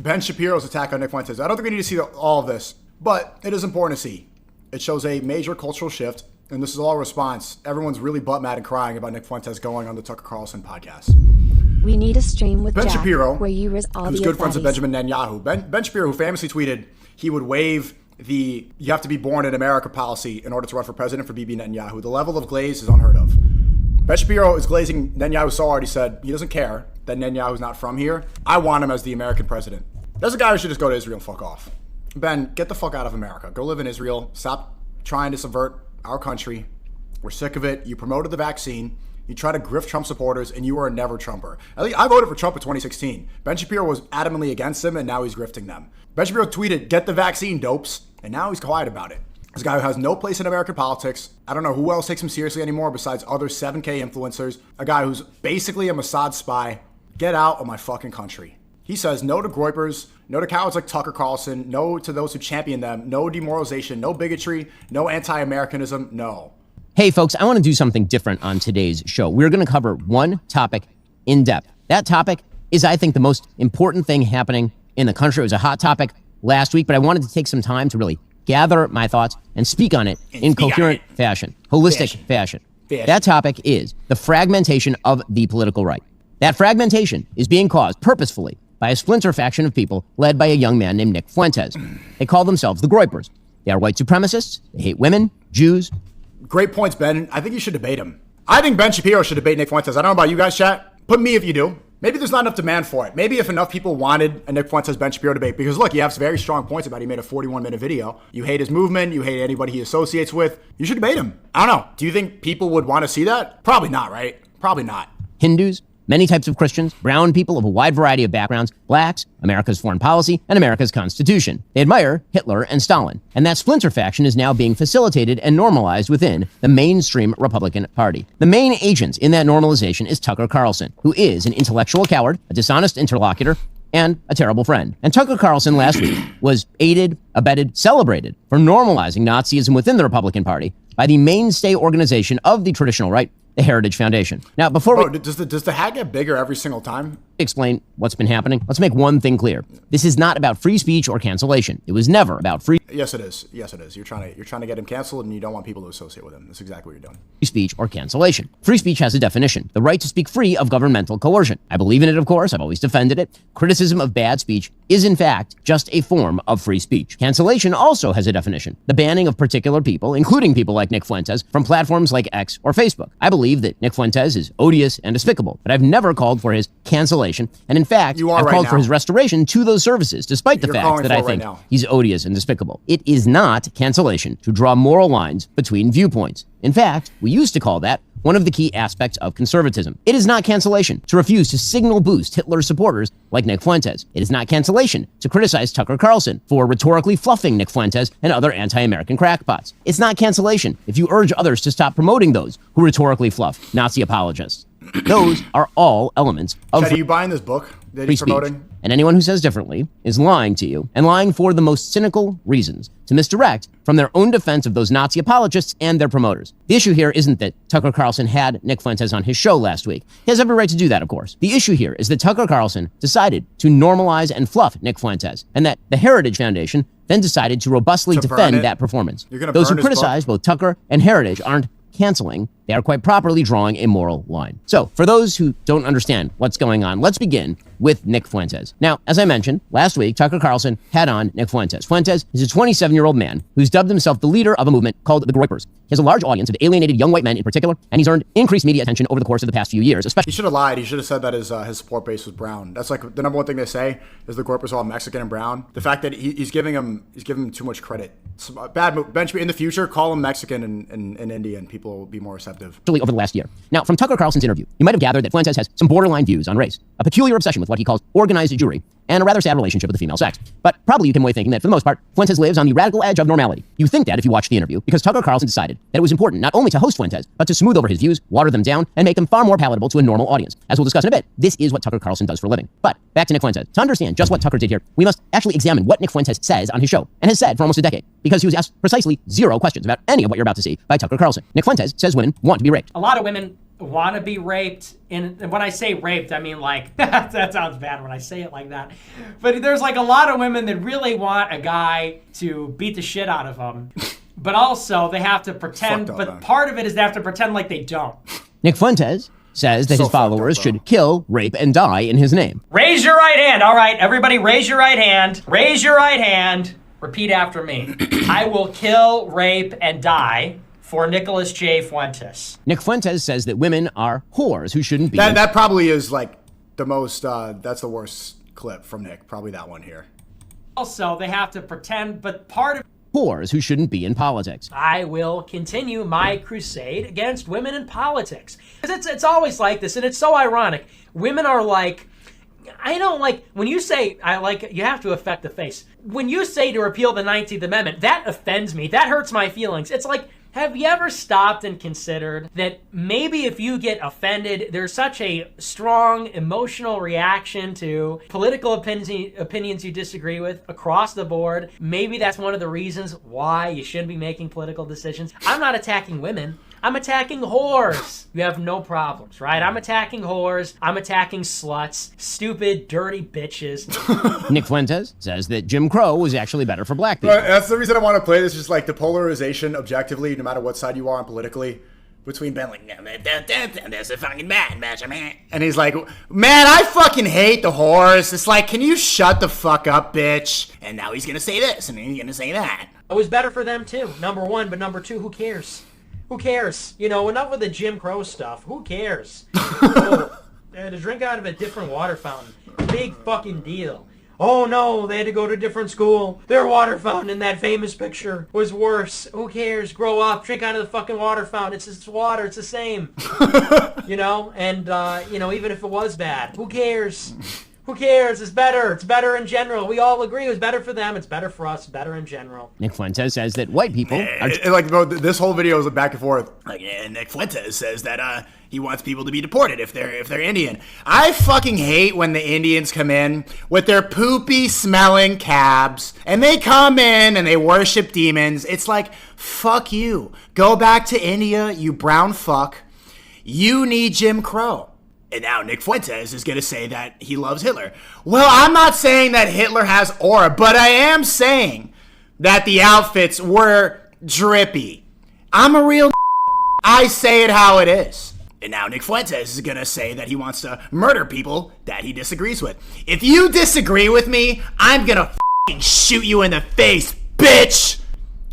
Ben Shapiro's attack on Nick Fuentes. I don't think we need to see all of this, but it is important to see. It shows a major cultural shift, and this is all a response. Everyone's really butt mad and crying about Nick Fuentes going on the Tucker Carlson podcast. We need a stream with Ben Jack, Shapiro, where you resolve who's good friends with Benjamin Netanyahu. Ben Shapiro, who famously tweeted he would waive the "you have to be born in America" policy in order to run for president for Bibi Netanyahu. The level of glaze is unheard of. Ben Shapiro is glazing Netanyahu so hard he said he doesn't care that Netanyahu's not from here. I want him as the American president. There's a guy who should just go to Israel and fuck off. Ben, get the fuck out of America. Go live in Israel. Stop trying to subvert our country. We're sick of it. You promoted the vaccine. You try to grift Trump supporters, and you are a never Trumper. At least I voted for Trump in 2016. Ben Shapiro was adamantly against him, and now he's grifting them. Ben Shapiro tweeted, "Get the vaccine, dopes," and now he's quiet about it. This guy who has no place in American politics. I don't know who else takes him seriously anymore besides other 7K influencers. A guy who's basically a Mossad spy. Get out of my fucking country. He says no to groypers, no to cowards like Tucker Carlson, no to those who champion them, no demoralization, no bigotry, no anti-Americanism, no. Hey folks, I want to do something different on today's show. We're going to cover one topic in depth. That topic is, I think, the most important thing happening in the country. It was a hot topic last week, but I wanted to take some time to really gather my thoughts and speak on it in coherent fashion, holistic fashion. That topic is the fragmentation of the political right. That fragmentation is being caused purposefully by a splinter faction of people led by a young man named Nick Fuentes. They call themselves the Groypers. They are white supremacists. They hate women, Jews. Great points, Ben. I think you should debate him. I think Ben Shapiro should debate Nick Fuentes. I don't know about you guys, chat. Put me if you do. Maybe there's not enough demand for it. Maybe if enough people wanted a Nick Fuentes Ben Shapiro debate, because look, you have very strong points about it. He made a 41-minute video. You hate his movement. You hate anybody he associates with. You should debate him. I don't know. Do you think people would want to see that? Probably not, right? Probably not. Hindus, many types of Christians, brown people of a wide variety of backgrounds, blacks, America's foreign policy, and America's Constitution. They admire Hitler and Stalin. And that splinter faction is now being facilitated and normalized within the mainstream Republican Party. The main agent in that normalization is Tucker Carlson, who is an intellectual coward, a dishonest interlocutor, and a terrible friend. And Tucker Carlson last week was aided, abetted, celebrated for normalizing Nazism within the Republican Party by the mainstay organization of the traditional right, the Heritage Foundation. Now, before does the hat get bigger every single time? Explain what's been happening, let's make one thing clear. This is not about free speech or cancellation. It was never about free. Yes, it is. Yes, it is. You're trying to get him canceled, and you don't want people to associate with him. That's exactly what you're doing. Free speech or cancellation. Free speech has a definition: the right to speak free of governmental coercion. I believe in it, of course. I've always defended it. Criticism of bad speech is, in fact, just a form of free speech. Cancellation also has a definition: the banning of particular people, including people like Nick Fuentes, from platforms like X or Facebook. I believe that Nick Fuentes is odious and despicable, but I've never called for his cancellation, and in fact, I've called for his restoration to those services, despite the fact that I think he's odious and despicable. It is not cancellation to draw moral lines between viewpoints. In fact, we used to call that one of the key aspects of conservatism. It is not cancellation to refuse to signal boost Hitler's supporters like Nick Fuentes. It is not cancellation to criticize Tucker Carlson for rhetorically fluffing Nick Fuentes and other anti-American crackpots. It's not cancellation if you urge others to stop promoting those who rhetorically fluff Nazi apologists. Those are all elements of Chad, are you buying this book that he's promoting? And anyone who says differently is lying to you, and lying for the most cynical reasons, to misdirect from their own defense of those Nazi apologists and their promoters. The issue here isn't that Tucker Carlson had Nick Fuentes on his show last week. He has every right to do that, of course. The issue here is that Tucker Carlson decided to normalize and fluff Nick Fuentes, and that the Heritage Foundation then decided to robustly defend that performance. Those who criticize both Tucker and Heritage aren't canceling, they are quite properly drawing a moral line. So, for those who don't understand what's going on, let's begin with Nick Fuentes. Now, as I mentioned, last week, Tucker Carlson had on Nick Fuentes. Fuentes is a 27-year-old man who's dubbed himself the leader of a movement called the Groypers. He has a large audience of alienated young white men in particular, and he's earned increased media attention over the course of the past few years, especially— He should have lied. He should have said that his support base was brown. That's like the number one thing they say is the Groypers are all Mexican and brown. The fact that he's giving him too much credit. Bad move. In the future, call him Mexican and Indian. People will be more receptive. Over the last year. Now, from Tucker Carlson's interview, you might have gathered that Fuentes has some borderline views on race, a peculiar obsession with what he calls organized Jewry, and a rather sad relationship with the female sex. But probably you came away thinking that, for the most part, Fuentes lives on the radical edge of normality. You think that if you watch the interview, because Tucker Carlson decided that it was important not only to host Fuentes, but to smooth over his views, water them down, and make them far more palatable to a normal audience. As we'll discuss in a bit, this is what Tucker Carlson does for a living. But back to Nick Fuentes. To understand just what Tucker did here, we must actually examine what Nick Fuentes says on his show, and has said for almost a decade, because he was asked precisely 0 questions about any of what you're about to see by Tucker Carlson. Nick Fuentes says women want to be raped. A lot of women want to be raped. And when I say raped, I mean like, that sounds bad when I say it like that. But there's like a lot of women that really want a guy to beat the shit out of them. But also they have to pretend, but part of it is they have to pretend like they don't. Nick Fuentes says that his followers should kill, rape, and die in his name. Raise your right hand. All right, everybody raise your right hand. Raise your right hand. Repeat after me. I will kill, rape, and die for Nicholas J. Fuentes. Nick Fuentes says that women are whores who shouldn't be. That probably is like the most, that's the worst clip from Nick. Probably that one here. Also, they have to pretend, but part of whores who shouldn't be in politics. I will continue my crusade against women in politics. Because it's always like this, and it's so ironic. Women are like, I don't like, when you say, you have to affect the face. When you say to repeal the 19th Amendment, that offends me. That hurts my feelings. It's like, have you ever stopped and considered that maybe if you get offended, there's such a strong emotional reaction to political opinions you disagree with across the board? Maybe that's one of the reasons why you shouldn't be making political decisions. I'm not attacking women. I'm attacking whores. You have no problems, right? I'm attacking whores. I'm attacking sluts. Stupid, dirty bitches. Nick Fuentes says that Jim Crow was actually better for black people. That's the reason I want to play this, just like the polarization objectively, no matter what side you are on politically, between Ben like, there's a fucking match, man. And he's like, man, I fucking hate the whores. It's like, can you shut the fuck up, bitch? And now he's going to say this, and then he's going to say that. It was better for them too, number one, but number two, who cares? Who cares? You know, enough with the Jim Crow stuff. Who cares? They had to drink out of a different water fountain. Big fucking deal. Oh no, they had to go to a different school. Their water fountain in that famous picture was worse. Who cares? Grow up, drink out of the fucking water fountain. It's water, it's the same. You know, and you know, even if it was bad, who cares? Who cares? It's better. It's better in general. We all agree it was better for them. It's better for us. Better in general. Nick Fuentes says that white people are... like, bro, this whole video is back and forth. Like, and Nick Fuentes says that he wants people to be deported if they're Indian. I fucking hate when the Indians come in with their poopy smelling cabs, and they come in and they worship demons. It's like, fuck you. Go back to India, you brown fuck. You need Jim Crow. And now Nick Fuentes is going to say that he loves Hitler. Well, I'm not saying that Hitler has aura, but I am saying that the outfits were drippy. I'm a real I say it how it is. And now Nick Fuentes is going to say that he wants to murder people that he disagrees with. If you disagree with me, I'm going to shoot you in the face, bitch.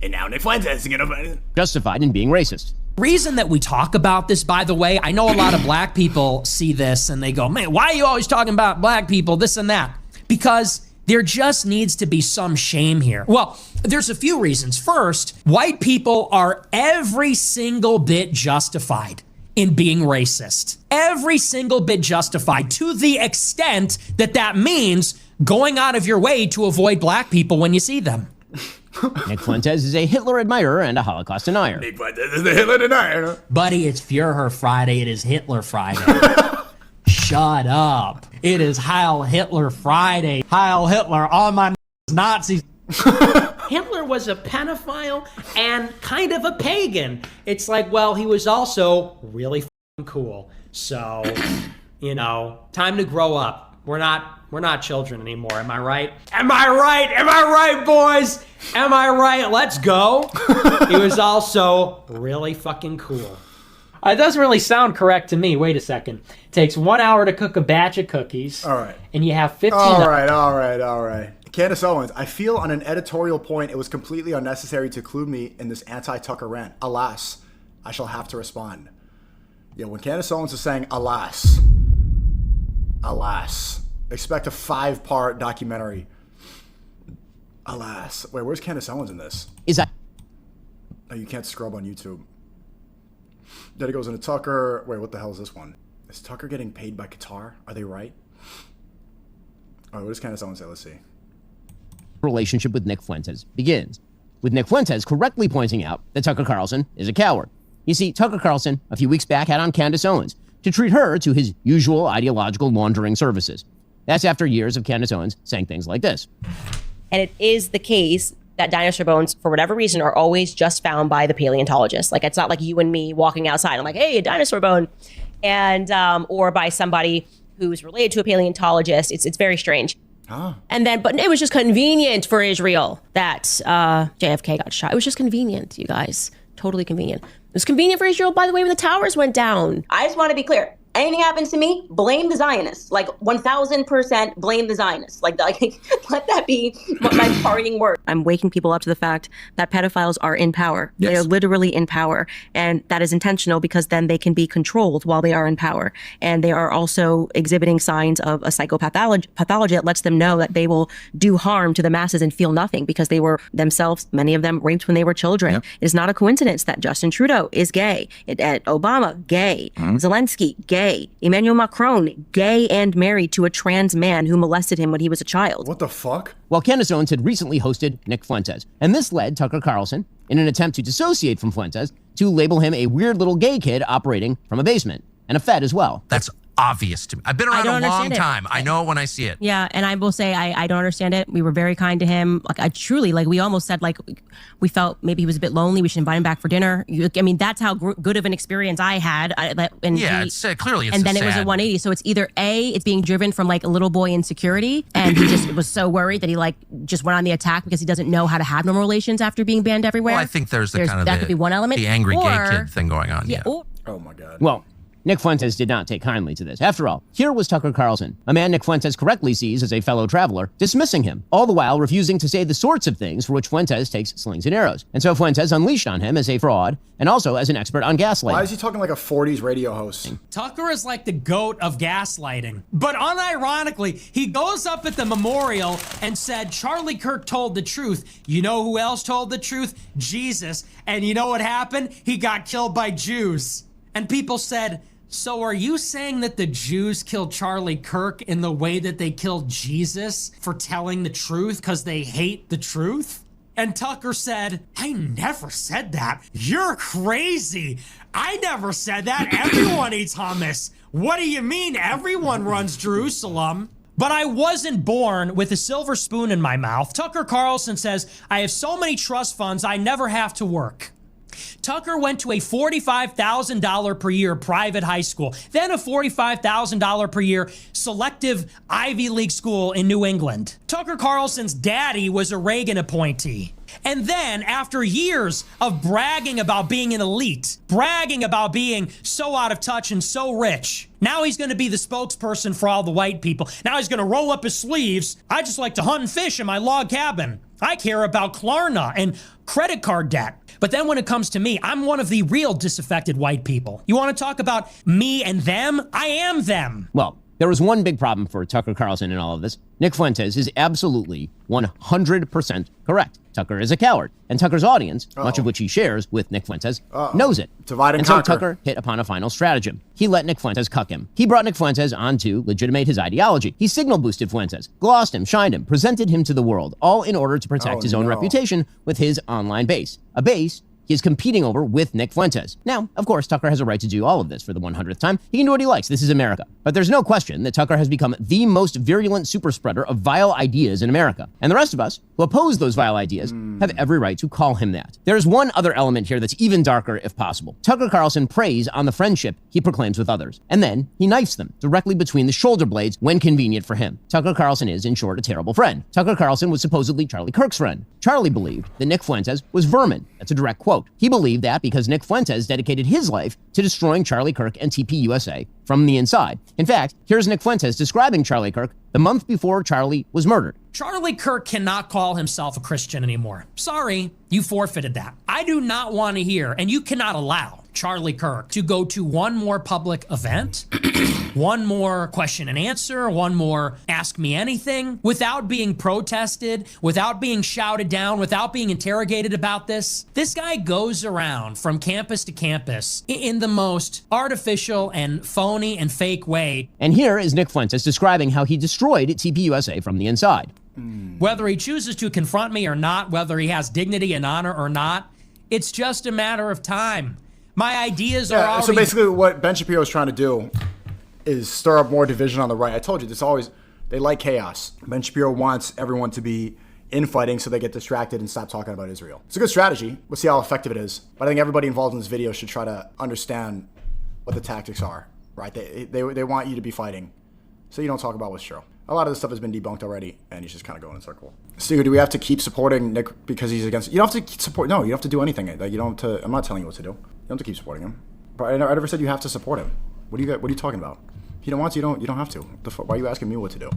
And now Nick Fuentes is going to... justified in being racist. Reason that we talk about this, by the way, I know a lot of black people see this and they go, man, why are you always talking about black people, this and that? Because there just needs to be some shame here. Well, there's a few reasons. First, white people are every single bit justified in being racist. Every single bit justified, to the extent that that means going out of your way to avoid black people when you see them. Nick Fuentes is a Hitler admirer and a Holocaust denier. Nick Fuentes is the Hitler denier. Buddy, it's Führer Friday. It is Hitler Friday. Shut up. It is Heil Hitler Friday. Heil Hitler, all my Nazis. Hitler was a pedophile and kind of a pagan. It's like, well, he was also really cool. So, you know, time to grow up. We're not children anymore, am I right? Am I right? Am I right, boys? Am I right? Let's go. He was also really fucking cool. It doesn't really sound correct to me. Wait a second. It takes 1 hour to cook a batch of cookies. All right. And you have 15... All right. Candace Owens, I feel on an editorial point it was completely unnecessary to include me in this anti-Tucker rant. Alas, I shall have to respond. Yeah, when Candace Owens is saying alas, expect a 5-part documentary. Alas. Wait, where's Candace Owens in this? Is that... Oh, you can't scrub on YouTube. Then it goes into Tucker. Wait, what the hell is this one? Is Tucker getting paid by Qatar? Are they right? All right, what does Candace Owens say? Let's see. Relationship with Nick Fuentes begins with Nick Fuentes correctly pointing out that Tucker Carlson is a coward. You see, Tucker Carlson, a few weeks back, had on Candace Owens to treat her to his usual ideological laundering services. That's after years of Candace Owens saying things like this. And it is the case that dinosaur bones, for whatever reason, are always just found by the paleontologist. Like, it's not like you and me walking outside. I'm like, hey, a dinosaur bone. And, or by somebody who's related to a paleontologist. It's very strange. And then, but it was just convenient for Israel that JFK got shot. It was just convenient, you guys. Totally convenient. It was convenient for Israel, by the way, when the towers went down. I just want to be clear. Anything happens to me, blame the Zionists. Like 1000% blame the Zionists. Like let that be my parting word. I'm waking people up to the fact that pedophiles are in power. Yes. They are literally in power. And that is intentional because then they can be controlled while they are in power. And they are also exhibiting signs of a psychopathology that lets them know that they will do harm to the masses and feel nothing because they were themselves, many of them, raped when they were children. Yep. It is not a coincidence that Justin Trudeau is gay. Obama, gay. Zelensky, gay. Emmanuel Macron, gay and married to a trans man who molested him when he was a child. What the fuck? Well, Candace Owens had recently hosted Nick Fuentes, and this led Tucker Carlson, in an attempt to dissociate from Fuentes, to label him a weird little gay kid operating from a basement, and a Fed as well. That's obvious to me. I've been around a long time. I know it when I see it. Yeah, and I will say I don't understand it. We were very kind to him. Like, I truly, like, we almost said, like, we felt maybe he was a bit lonely. We should invite him back for dinner. I mean, that's how good of an experience I had. Clearly it's and then sad. It was a 180. So it's either A, it's being driven from, like, a little boy insecurity, and he just was so worried that he, like, just went on the attack because he doesn't know how to have normal relations after being banned everywhere. Well, I think there's that could be one element. The angry gay kid thing going on. Yeah. Oh my God. Well, Nick Fuentes did not take kindly to this. After all, here was Tucker Carlson, a man Nick Fuentes correctly sees as a fellow traveler, dismissing him, all the while refusing to say the sorts of things for which Fuentes takes slings and arrows. And so Fuentes unleashed on him as a fraud and also as an expert on gaslighting. Why is he talking like a 40s radio host? Tucker is like the goat of gaslighting. But unironically, he goes up at the memorial and said, Charlie Kirk told the truth. You know who else told the truth? Jesus. And you know what happened? He got killed by Jews. And people said, so are you saying that the Jews killed Charlie Kirk in the way that they killed Jesus for telling the truth because they hate the truth? And Tucker said, I never said that. You're crazy. I never said that. Everyone eats hummus. What do you mean everyone runs Jerusalem? But I wasn't born with a silver spoon in my mouth. Tucker Carlson says, I have so many trust funds, I never have to work. Tucker went to a $45,000 per year private high school, then a $45,000 per year selective Ivy League school in New England. Tucker Carlson's daddy was a Reagan appointee. And then, after years of bragging about being an elite, bragging about being so out of touch and so rich, now he's going to be the spokesperson for all the white people. Now he's going to roll up his sleeves. I just like to hunt and fish in my log cabin. I care about Klarna and credit card debt. But then when it comes to me, I'm one of the real disaffected white people. You want to talk about me and them? I am them. Well, there was one big problem for Tucker Carlson in all of this. Nick Fuentes is absolutely 100% correct. Tucker is a coward. And Tucker's audience, much of which he shares with Nick Fuentes, knows it. Divide and and conquer. so Tucker hit upon a final stratagem. He let Nick Fuentes cuck him. He brought Nick Fuentes on to legitimate his ideology. He signal boosted Fuentes, glossed him, shined him, presented him to the world, all in order to protect his own reputation with his online base. A base he is competing over with Nick Fuentes. Now, of course, Tucker has a right to do all of this for the 100th time. He can do what he likes. This is America. But there's no question that Tucker has become the most virulent super spreader of vile ideas in America. And the rest of us who oppose those vile ideas have every right to call him that. There's one other element here that's even darker if possible. Tucker Carlson preys on the friendship he proclaims with others. And then he knifes them directly between the shoulder blades when convenient for him. Tucker Carlson is, in short, a terrible friend. Tucker Carlson was supposedly Charlie Kirk's friend. Charlie believed that Nick Fuentes was vermin. That's a direct quote. He believed that because Nick Fuentes dedicated his life to destroying Charlie Kirk and TPUSA from the inside. In fact, here's Nick Fuentes describing Charlie Kirk the month before Charlie was murdered. Charlie Kirk cannot call himself a Christian anymore. Sorry, you forfeited that. I do not want to hear, and you cannot allow Charlie Kirk to go to one more public event, one more question and answer, one more ask me anything, without being protested, without being shouted down, without being interrogated about this. This guy goes around from campus to campus in the most artificial and phony and fake way. And here is Nick Fuentes describing how he destroyed TPUSA from the inside. Whether he chooses to confront me or not, whether he has dignity and honor or not, it's just a matter of time. My ideas are already... So basically what Ben Shapiro is trying to do is stir up more division on the right. I told you, they like chaos. Ben Shapiro wants everyone to be infighting so they get distracted and stop talking about Israel. It's a good strategy. We'll see how effective it is. But I think everybody involved in this video should try to understand what the tactics are, right? They want you to be fighting so you don't talk about what's true. A lot of this stuff has been debunked already, and he's just kind of going in a circle. So do we have to keep supporting Nick because he's against? You don't have to support. No, you don't have to do anything. Like you don't have to. I'm not telling you what to do. You don't have to keep supporting him. But I never said you have to support him. What are you talking about? If you don't want to, you don't have to. Why are you asking me what to do?